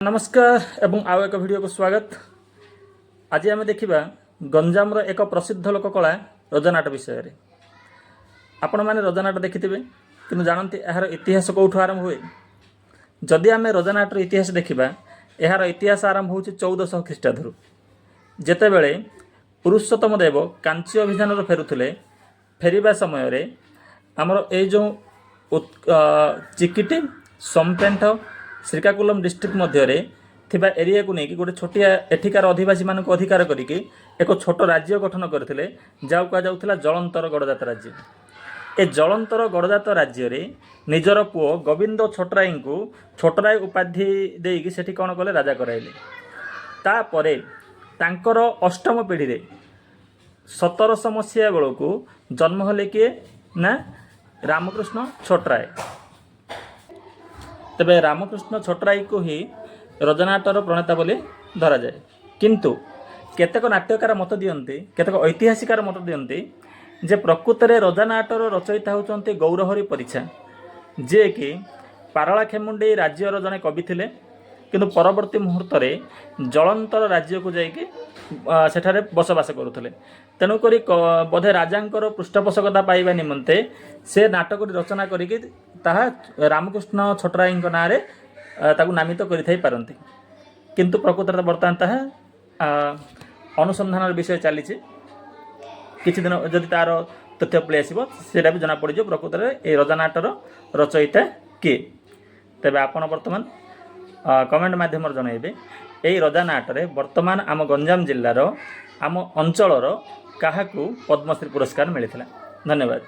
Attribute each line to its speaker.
Speaker 1: नमस्कार एवं आउ एक वीडियो को स्वागत। आज आम देखा गंजाम एक प्रसिद्ध लोक कला रजनाट विषय रे। आपण मैंने रजनाट देखि कि जानते यार इतिहास कौटू आरंभ हुए। जदि आम रजनाटर इतिहास देखा यार इतिहास आरंभ हो 1400 ख्रीष्टाब्द जेतेबेले पुरुषोत्तम देव कांची अभियान फेरुले। फेरिबा समय आमर ये जो चिकिटी सोमपेंठ श्रीकाकुलम डिस्ट्रिक्ट मध्य थिबा एरिया को लेकिन गोटे छोटिया एठिकार अधिवासी मान अधिकार करके एक छोट राज्य गठन करते जाऊ कहुला जलंतर गड़जात राज्य। ए जलंतर गड़जात राज्य रे निजर पुओ गोविंद छोटराई को छोटराई उपाधि देकी सेठी कौन कले राजा कराइले। तापरे तांकर अष्टम पीढ़ी रे 1700 मसीहा बेलू जन्म हेले किए ना रामकृष्ण छोटराय। तेबे रामकृष्ण छोटराई को ही रजनाटर प्रणेता बोली धरा जाए। किंतु केतेक नाट्यकार मत दियंती केतेक ऐतिहासिकार मत दियंती जे प्रकृत में रजनाटर रचयिता होचंती गौरहरि परिछा जे कि पारला खेमुंडी राज्यर जड़े कवि थिले। किंतु परवर्ती मुहूर्त में जलंतर राज्य को जाइए सेठारे बसवास करुले। तेणुक बोधे राजांकर पृष्ठपोषकता पाइबा निमंते से नाटक रचना करिकी ताहा रामकृष्ण छोटराई ना नामित करते। किंतु प्रकृत बर्तमान ताहा अनुसंधान विषय चली किछि दिन जदि तार तथ्य पलि आसिबो सेटा भी जना पड़ जाए प्रकृत में ये रजनाटर रचयिता किए। तेबे आपण वर्तमान कमेंट माध्यम जनइबे यही रजनाटरे वर्तमान आम गंजाम जिल्लार आम अंचलर काहाकू पद्मश्री पुरस्कार मिलता। धन्यवाद।